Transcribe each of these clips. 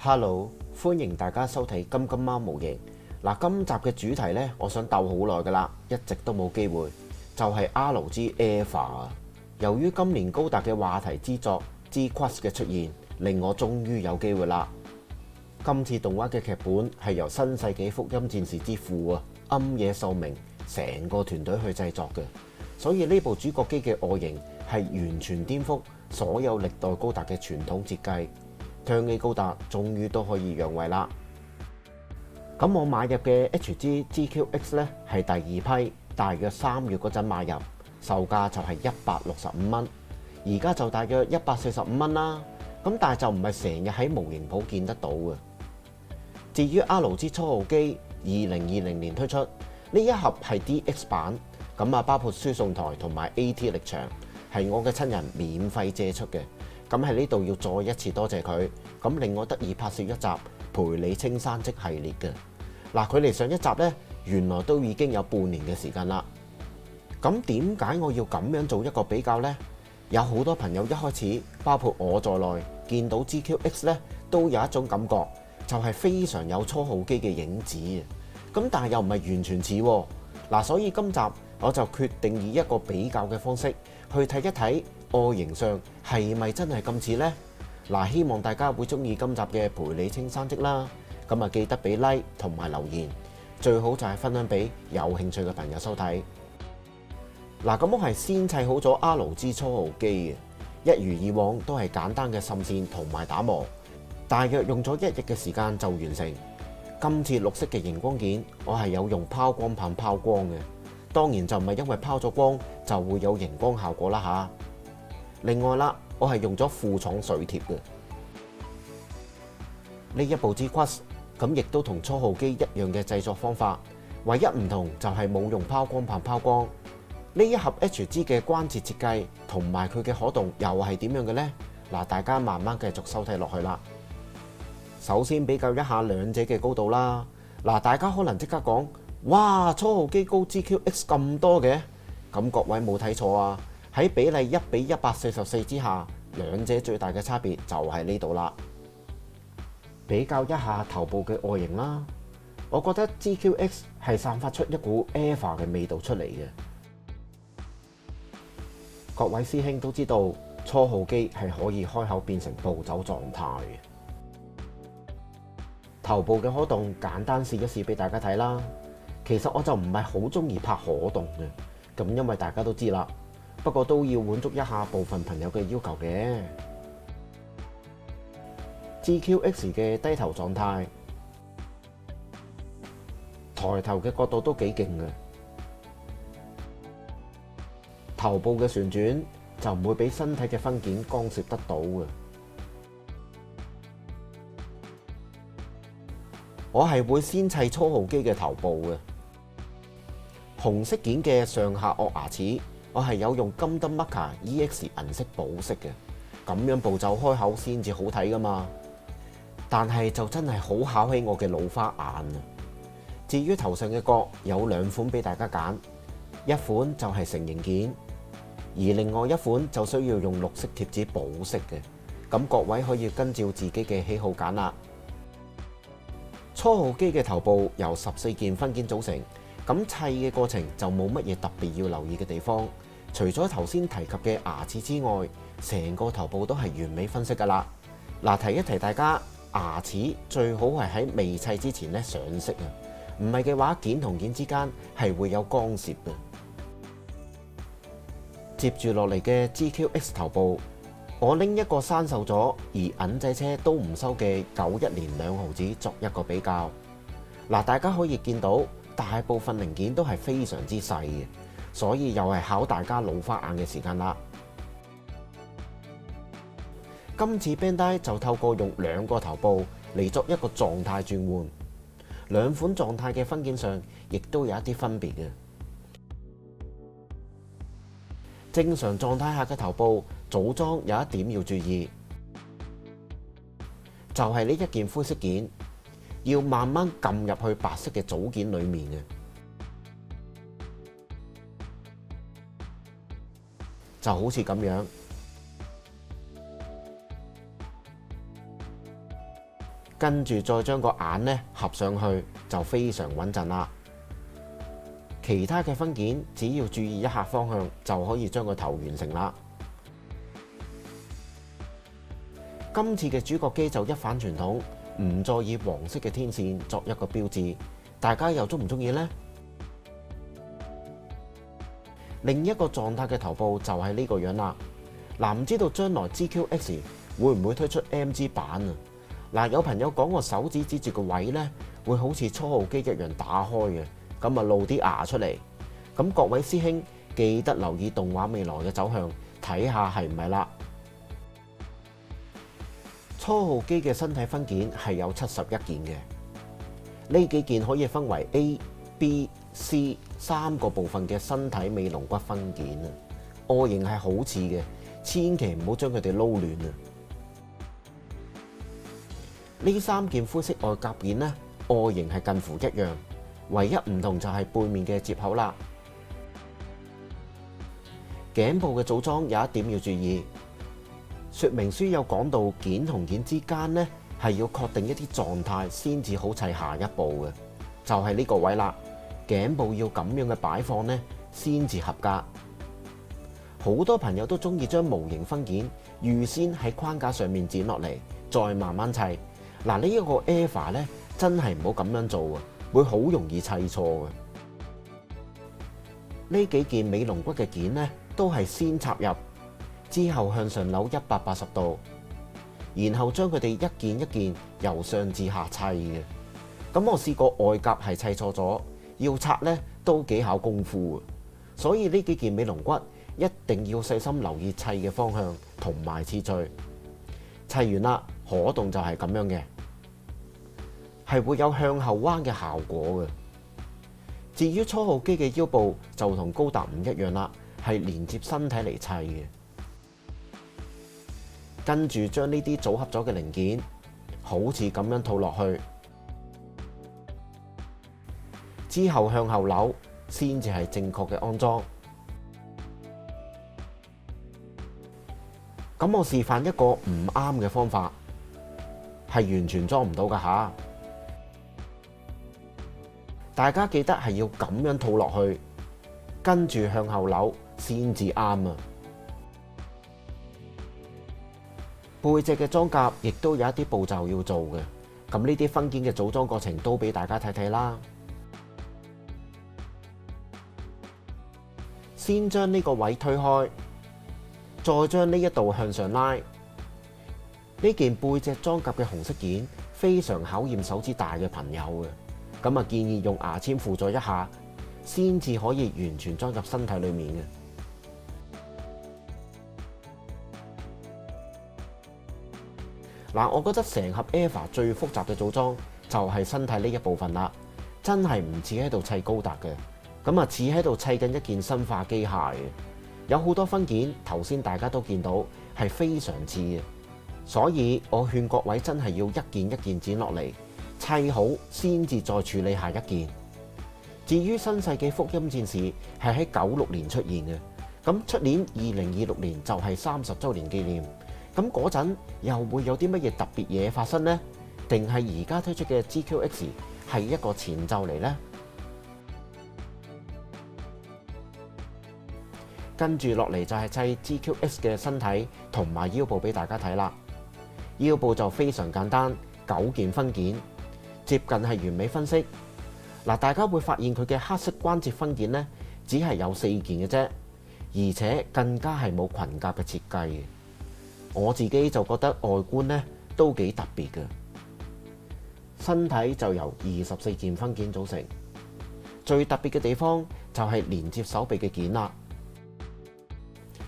Hello，歡迎大家收睇金金貓模型。今集嘅主題呢，我想鬥好耐噶啦，一直都冇機會，就係 RG EVA 啊。由於今年高達嘅話題之作 G-Crush 嘅出現，令我終於有機會啦。今次動畫嘅劇本係由新世紀福音戰士之父庵野秀明成個團隊去製作嘅，所以呢部主角機嘅外形係完全顛覆所有歷代高達嘅傳統設計。Turn A 高達終於都可以讓位啦。咁我買入嘅 HG GQX 呢係第二批，大約3月嗰陣買入，售價就係165蚊，而家就大約145蚊啦。咁但係就唔係成日喺模型鋪見得到嘅。至於 RG 初號機2020年推出，呢一盒係 DX 版，咁包括輸送台同埋 AT 力場，係我嘅親人免費借出嘅。咁喺呢度要再一次多謝佢，咁令我得以拍攝一集陪你青山積系列嘅。距離上一集呢，原來都已經有半年嘅時間啦。咁點解我要咁樣做一個比較呢？有好多朋友一開始，包括我在內，見到 GQX 呢，都有一種感覺，就係非常有初號機嘅影子。咁但係又唔係完全似喎。所以今集我就決定以一個比較嘅方式去睇一睇外形上係咪真係咁似呢？希望大家會中意今集嘅陪你青山積啦。咁記得俾 like 同埋留言，最好就係分享俾有興趣嘅朋友收睇。咁我係先砌好咗 RG 初號機嘅，一如以往都係簡單嘅滲線同埋打磨，大約用咗1日嘅時間就完成。今次綠色嘅熒光件，我係有用拋光棒拋光嘅，當然就唔係因為拋咗光就會有熒光效果啦嚇。另外啦，我係用咗副廠水貼嘅。呢一部 G-Crush 咁亦都同初號機一樣嘅製作方法，唯一唔同就係冇用拋光棒拋光。呢一盒 HG 嘅關節設計同埋佢嘅可動又係點樣嘅呢？大家慢慢繼續收睇落去啦。首先比較一下兩者嘅高度啦。大家可能即刻講：哇，初號機高 GQX 咁多嘅？咁各位冇睇錯啊！喺比例1:144之下，兩者最大嘅差別就係呢度啦。比較一下頭部嘅外形啦，我覺得 GQX 係散發出一股 EVA 嘅味道出嚟嘅。各位師兄都知道，初號機係可以開口變成暴走狀態嘅。頭部嘅可動簡單試一試俾大家睇啦。其實我就唔係好中意拍可動嘅，咁因為大家都知啦。不過都要滿足一下部分朋友嘅要求嘅。GQX 嘅低頭狀態，抬頭嘅角度都幾勁嘅。頭部嘅旋轉就唔會俾身體嘅分件干涉得到嘅。我係會先砌初號機嘅頭部嘅。紅色件嘅上下顎牙齒，我係有用金燈 Marker EX 銀色補色嘅，咁樣步驟開口先至好睇噶嘛。但係就真係好考起我嘅老花眼啊！至於頭上嘅角有2款俾大家揀，一款就係成型件，而另外一款就需要用綠色貼紙補色嘅。咁各位可以跟照自己嘅喜好揀啦。初號機嘅頭部由14件分件組成，咁砌嘅過程就冇乜嘢特別要留意嘅地方，除咗頭先提及嘅牙齒之外，成個頭部都係完美分析噶啦。提一提大家，牙齒最好係喺未砌之前上色啊，唔係嘅話件同件之間係會有干涉嘅。接住落嚟嘅 GQX 頭部，我拎一個生鏽咗而銀仔車都唔收嘅91年2毫子作一個比較。大家可以見到大部分零件都係非常之細嘅，所以又係考大家老花眼嘅時間啦。今次 Bandai 就透過用2個頭部嚟作一個狀態轉換，2款狀態嘅分件上亦都有一啲分別嘅。正常狀態下嘅頭部組裝有一點要注意，就係呢一件灰色件要慢慢撳入去白色嘅組件裡面嘅，就好似咁樣。跟住再將個眼呢合上去就非常穩陣啦。其他嘅分件只要注意一下方向就可以將個頭完成啦。今次嘅主角機就一反傳統，唔再以黃色嘅天線作一個標誌，大家又鍾唔鍾意呢？另一個狀態嘅頭部就係呢個樣啦。嗱，唔知道將來 GQX 會唔會推出 MG 版啊？嗱，有朋友講個手指指住個位呢，會好似初號機一樣打開嘅，咁啊露啲牙出嚟。咁各位師兄記得留意動畫未來嘅走向，睇下係唔係啦。初號機嘅身體分件係有71件嘅，呢幾件可以分為 A、B、C 3個部分嘅身體尾龍骨分件啊，外形係好似嘅，千祈唔好將佢哋撈亂啊！呢3件灰色外甲件呢，外形係近乎一樣，唯一唔同就係背面嘅接口啦。頸部嘅組裝有一點要注意，說明書有講到件同件之間呢係要確定一啲狀態先至好砌下一步嘅，就係呢個位啦。頸部要咁樣嘅擺放呢先至合格。好多朋友都中意將模型分件預先喺框架上面剪落嚟，再慢慢砌。嗱，呢一個 EVA 呢真係唔好咁樣做啊，會好容易砌錯嘅。呢幾件尾龍骨嘅件呢，都係先插入，之後向上扭180度，然後將佢哋一件一件由上至下砌嘅。咁我試過外甲係砌錯咗，要拆呢都幾考功夫嘅，所以呢幾件尾龍骨一定要細心留意砌嘅方向同埋次序。砌完啦，可動就係咁樣嘅，係會有向後彎嘅效果嘅。至於初號機嘅腰部就同高達唔一樣啦，係連接身體嚟砌嘅。跟住將呢啲組合咗嘅零件，好似咁樣套落去，之後向後扭，先至係正確嘅安裝。咁我示範一個唔啱嘅方法，係完全裝唔到㗎吓。大家記得係要咁樣套落去，跟住向後扭先至啱啊！背脊嘅裝甲亦都有一啲步驟要做嘅，咁呢啲分件嘅組裝過程都俾大家睇睇啦。先將呢個位推開，再將呢一度向上拉。呢件背脊裝甲嘅紅色件非常考驗手指大嘅朋友嘅。咁啊，建議用牙籤輔助一下，先至可以完全裝入身體裏面嘅。嗱，我覺得成盒 EVA 最複雜嘅組裝就係身體呢一部分啦，真係唔似喺度砌高達嘅，咁啊似喺度砌緊一件生化機械嘅。有好多分件，頭先大家都見到係非常似嘅，所以我勸各位真係要一件一件剪落嚟。砌好先至再處理下一件。至於新世紀福音戰士係喺96年出現嘅，咁出年2026年就係30週年紀念，咁嗰陣又會有啲乜嘢特別嘢發生呢？定係而家推出嘅 GQX 係一個前奏嚟呢？跟住落嚟就係砌 GQX 嘅身體同埋腰部俾大家睇啦。腰部就非常簡單，9件分件。接近係完美分析。嗱，大家會發現佢嘅黑色關節分件呢，只係有4件嘅啫，而且更加係冇裙甲嘅設計嘅。我自己就覺得外觀呢都幾特別嘅。身體就由24件分件組成，最特別嘅地方就係連接手臂嘅件啦，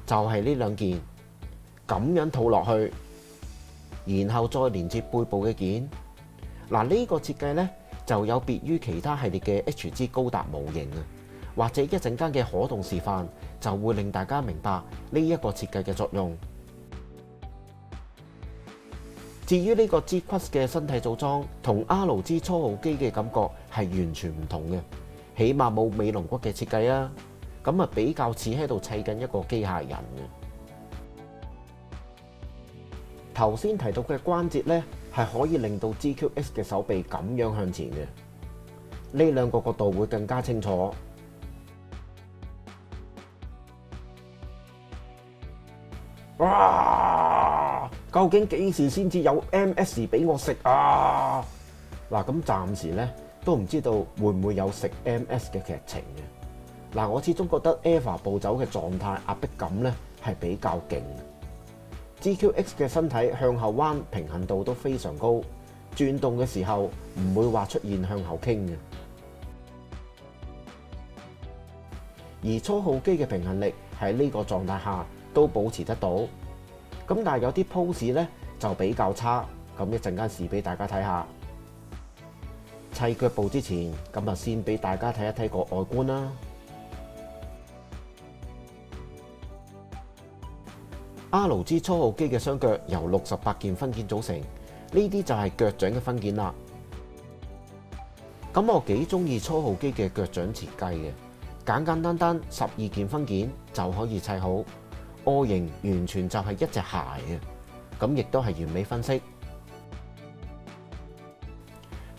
就係呢2件咁樣套落去，然後再連接背部嘅件。嗱，呢個設計呢就有別於其他系列嘅 HG 高達模型啊，或者一陣間嘅可動示範就會令大家明白呢一個設計嘅作用。至於呢個 G-Crux 嘅身體組裝，同 RG 初號機嘅感覺係完全唔同嘅，起碼冇尾龍骨嘅設計啊，咁啊比較似喺度砌緊一個機械人嘅。頭先提到嘅關節呢，係可以令到 GQX 嘅手臂咁樣向前嘅。呢兩個角度會更加清楚。哇！究竟幾時先至有 MS 俾我食啊？嗱，咁暫時咧都唔知道會唔會有食 MS 嘅劇情嘅。嗱，我始終覺得 EVA 步走嘅狀態壓迫感咧係比較勁。GQX 嘅身體向後彎平衡度都非常高，轉動嘅時候唔會話出現向後傾嘅。而初號機嘅平衡力喺呢個狀態下都保持得到，咁但係有啲 pose 咧就比較差，咁一陣間試俾大家睇下。砌腳部之前，咁啊先俾大家睇一睇個外觀啦。RG 初號機嘅雙腳由68件分件組成，呢啲就係腳掌嘅分件啦。咁我幾中意初號機嘅腳掌設計嘅，簡簡單單12件分件就可以砌好，外形完全就係一隻鞋嘅，咁亦都係完美分析。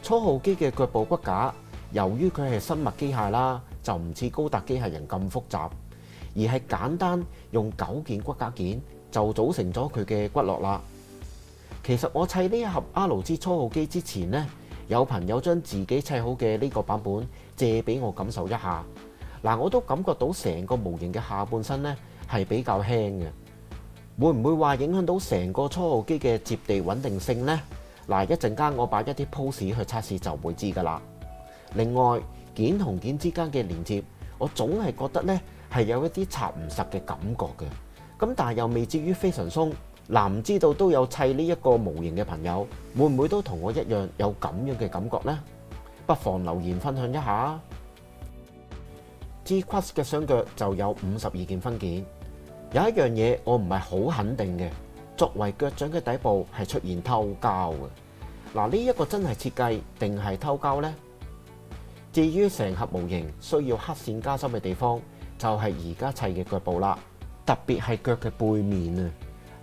初號機嘅腳部骨架，由於佢係生物機械啦，就唔似高達機械人咁複雜，而係簡單用9件骨架件就組成咗佢嘅骨骼啦。其實我砌呢一盒 RG 初號機之前呢，有朋友將自己砌好嘅呢個版本借俾我感受一下。嗱，我都感覺到成個模型嘅下半身呢係比較輕嘅，會唔會話影響到成個初號機嘅接地穩定性呢？嗱，一陣間我擺一啲 pose 去測試就會知㗎啦。另外，件同件之間嘅連接，我總係覺得呢係有一啲插唔實嘅感覺嘅。咁但係又未至於非常鬆。嗱，唔知道都有砌呢一個模型嘅朋友，會唔會都同我一樣有咁樣嘅感覺呢？不妨留言分享一下。G-Crush 嘅雙腳就有52件分件。有一樣嘢我唔係好肯定嘅，作為腳掌嘅底部係出現偷膠嘅。嗱，呢一個真係設計定係偷膠呢？至於成盒模型需要黑線加深嘅地方，就係而家砌嘅腳部啦，特別係腳嘅背面啊！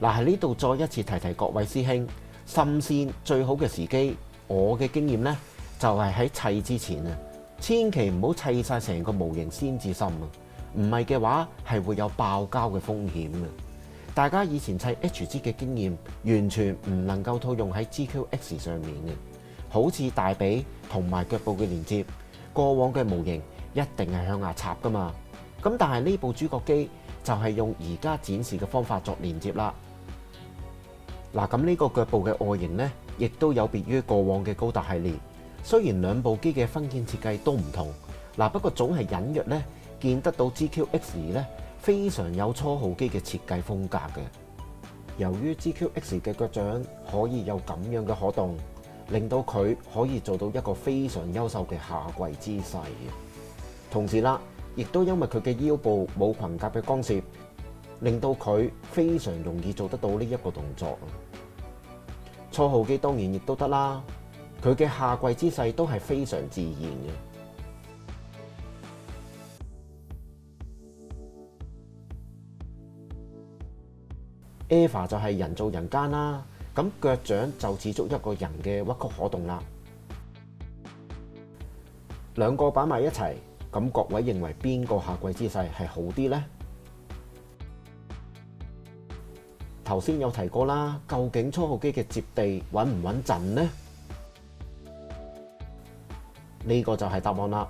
嗱，喺呢度再一次提提各位師兄，滲線最好嘅時機，我嘅經驗呢，就係喺砌之前啊，千祈唔好砌晒成個模型先至滲啊，唔係嘅話係會有爆膠嘅風險啊！大家以前砌 HG 嘅經驗，完全唔能夠套用喺 GQX 上面嘅，好似大髀同埋腳部嘅連接，過往嘅模型一定係向下插噶嘛。咁但係呢部主角機就係用而家展示嘅方法作連接啦。嗱，咁呢個腳部嘅外形呢，亦都有別於過往嘅高達系列。雖然兩部機嘅分件設計都唔同，嗱，不過總係隱約呢見得到 GQX 呢非常有初號機嘅設計風格嘅。由於 GQX 嘅腳掌可以有咁樣嘅可動，令到佢可以做到一個非常優秀嘅下跪姿勢嘅。同時啦，亦都因為佢嘅腰部冇裙甲嘅干涉，令到佢非常容易做得到呢一個動作。初號機當然亦都得啦，佢嘅下跪姿勢都係非常自然嘅。EVA 就係人造人間啦，咁腳掌就似足一個人嘅屈曲可動啦。兩個擺埋一齊，咁各位認為邊個下跪姿勢係好啲呢？頭先有提過啦，究竟初號機嘅接地穩唔穩陣呢？呢個就係答案啦。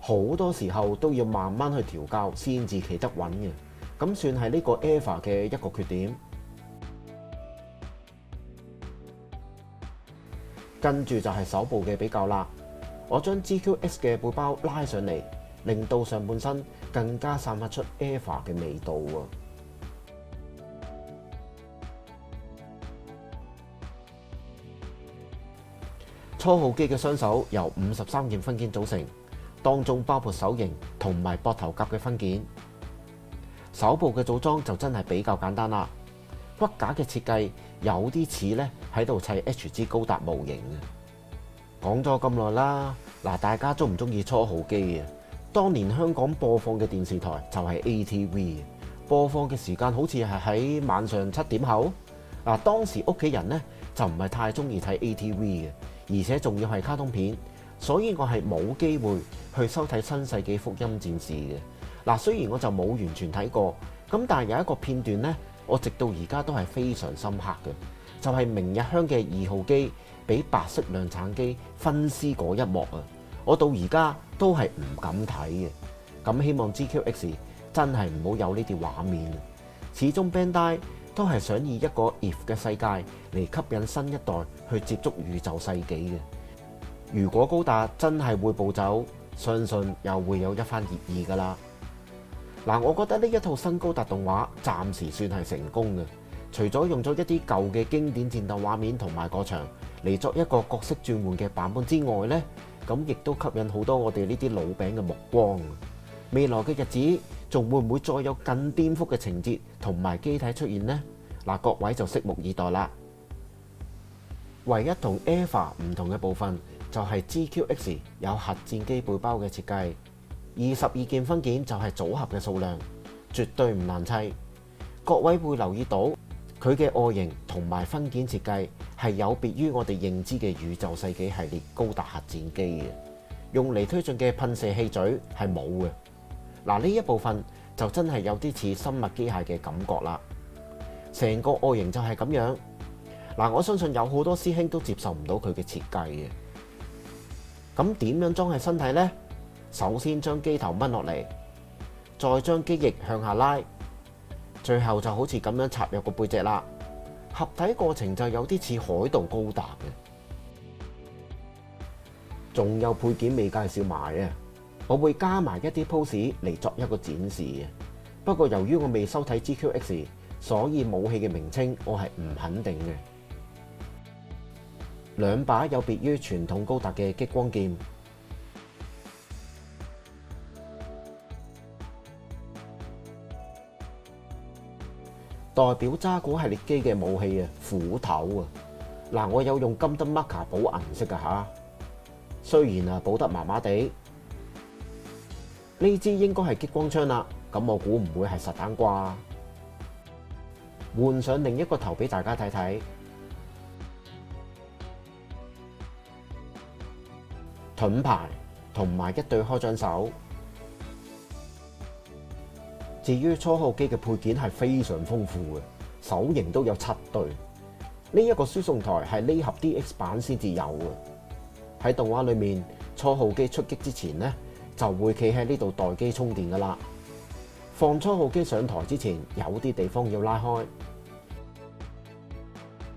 好多時候都要慢慢去調校先至企得穩嘅，咁算係呢個 EVA 嘅一個缺點。跟住就係手部嘅比較啦。我將 GQX 嘅背包拉上嚟，令到上半身更加散發出 EVA 嘅味道啊！初號機嘅雙手由53件分件組成，當中包括手型同埋膊頭甲嘅分件。手部嘅組裝就真係比較簡單啦。骨架嘅設計有啲似咧喺度砌 HG 高達模型啊！講咗咁耐啦，嗱，大家中唔中意初號機啊？當年香港播放嘅電視台就係 ATV， 播放嘅時間好似係喺晚上7點後。嗱，當時屋企人咧就唔係太中意睇 ATV 嘅，而且仲要係卡通片，所以我係冇機會去收睇《新世紀福音戰士》嘅。嗱，雖然我就冇完全睇過，咁但係有一個片段呢，我直到而家都係非常深刻嘅，就係明日香嘅2號機俾白色量產機分屍嗰一幕啊！我到而家都係唔敢睇嘅。咁希望 GQX 真係唔好有呢啲畫面。始終 Bandai 都係想以一個 If 嘅世界嚟吸引新一代去接觸宇宙世紀嘅。如果高達真係會暴走，相信又會有一番熱議㗎啦。嗱，我覺得呢一套新高達動畫暫時算係成功嘅。除咗用咗一啲舊嘅經典戰鬥畫面同埋過場嚟作一個角色轉換嘅版本之外呢，咁亦都吸引好多我哋呢啲老餅嘅目光。未來嘅日子仲會唔會再有更顛覆嘅情節同埋機體出現呢？嗱，各位就拭目以待啦。唯一同 EVA 唔同嘅部分就係 GQX 有核戰機背包嘅設計，22件分件就係組合嘅數量，絕對唔難砌。各位會留意到佢嘅外形同埋分件設計係有別於我哋認知嘅宇宙世紀系列高達核戰機嘅，用嚟推進嘅噴射氣嘴係冇嘅。嗱，呢一部分就真係有啲似生物機械嘅感覺啦。成個外形就係咁樣。嗱，我相信有好多師兄都接受唔到佢嘅設計嘅。咁點樣裝喺身體呢？首先將機頭掹落嚟，再將機翼向下拉，最後就好似咁樣插入個背脊啦。合體過程就有啲似海盜高達嘅。仲有配件未介紹埋啊！我會加埋一啲 pose 嚟作一個展示嘅。不過由於我未收睇 GQX， 所以武器嘅名稱我係唔肯定嘅。兩把有別於傳統高達嘅激光劍，代表渣古系列機嘅武器啊，斧頭啊。嗱，我有用金燈 marker 補銀色㗎吓，雖然啊補得麻麻地。呢支應該係激光槍啦，咁我估唔會係實彈啩。換上另一個頭俾大家睇睇。盾牌同埋一對開掌手。至於初號機嘅配件係非常豐富嘅，手型都有7對。呢一個輸送台係呢盒 DX 版先至有嘅。喺動畫裏面，初號機出擊之前呢，就會企喺呢度待機充電噶啦。放初號機上台之前，有啲地方要拉開，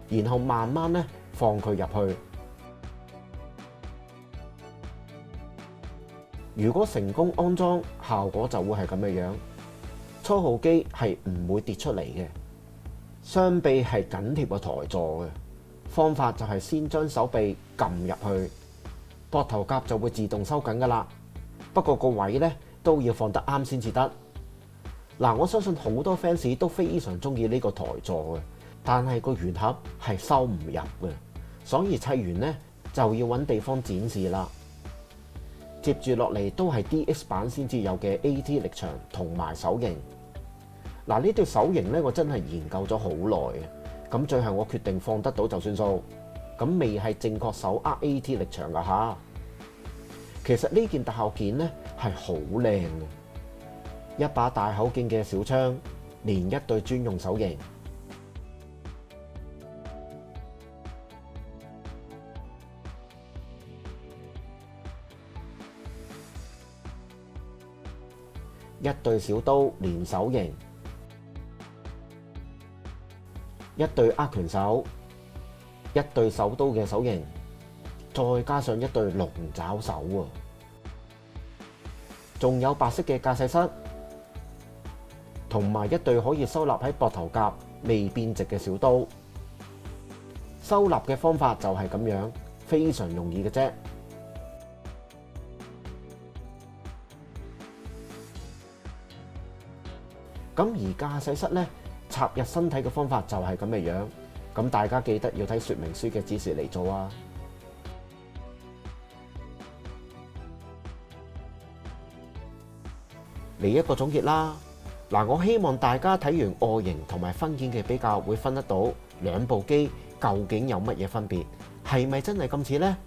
然後慢慢呢放佢入去。如果成功安裝，效果就會係咁嘅樣。初號機係唔會跌出嚟嘅，雙臂係緊貼個台座嘅。方法就係先將手臂撳入去，膊頭甲就會自動收緊噶啦。不過個位呢都要放得啱先至得。嗱，我相信好多 fans 都非常中意呢個台座嘅，但係個圓盒係收唔入嘅，所以砌完呢就要揾地方展示啦。接住落嚟都係 DX 版先至有嘅 AT 力場同埋手型。嗱，呢對手型呢，我真係研究咗好耐嘅，咁最後我決定放得到就算數。咁未係正確手握 AT 力場噶吓。其實呢件特效件呢係好靚嘅，一把大口徑嘅小槍，連一對專用手型。一對小刀連手型，一對握拳手，一對手刀嘅手型，再加上一對龍爪手啊！仲有白色嘅駕駛室，同埋一對可以收納喺膊頭甲未變直嘅小刀。收納嘅方法就係咁樣，非常容易嘅啫。咁而駕駛室呢，插入身體嘅方法就係咁嘅樣，咁大家記得要睇說明書嘅指示嚟做啊！嚟一個總結啦，嗱，我希望大家睇完外形同埋分件嘅比較，會分得到兩部機究竟有乜嘢分別？係咪真係咁似呢？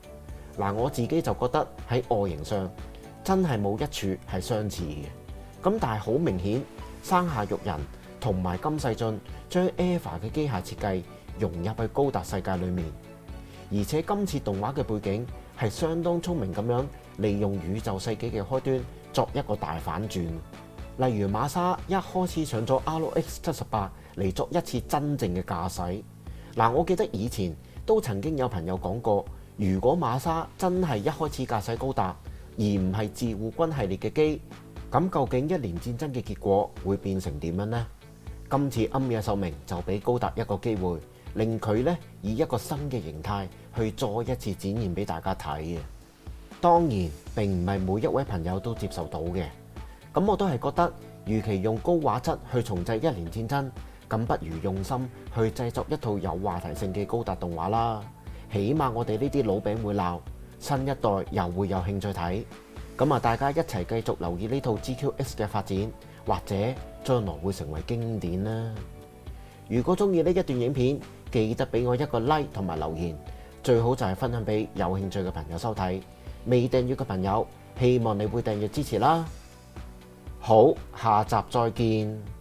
嗱，我自己就覺得喺外形上真係冇一處係相似嘅。咁但係好明顯，山下育人同埋金世俊將 EVA 嘅機械設計融入去高達世界裏面，而且今次動畫嘅背景係相當聰明咁樣利用宇宙世紀嘅開端作一個大反轉。例如馬沙一開始上咗 RX-78嚟作一次真正嘅駕駛。嗱，我記得以前都曾經有朋友講過，如果馬沙真係一開始駕駛高達，而唔係自護軍系列嘅機，咁究竟一年戰爭嘅結果會變成點樣呢？今次庵野秀明就俾高達一個機會，令佢呢以一個新嘅形態去再一次展現俾大家睇嘅。當然並唔係每一位朋友都接受到嘅。咁我都係覺得，與其用高畫質去重製一年戰爭，咁不如用心去製作一套有話題性嘅高達動畫啦。起碼我哋呢啲老餅會鬧，新一代又會有興趣睇。咁啊，大家一齊繼續留意呢套 GQX 嘅發展，或者將來會成為經典啦。如果中意呢一段影片，記得俾我一個 like 同埋留言，最好就係分享俾有興趣嘅朋友收睇。未訂閱嘅朋友，希望你會訂閱支持啦。好，下集再見。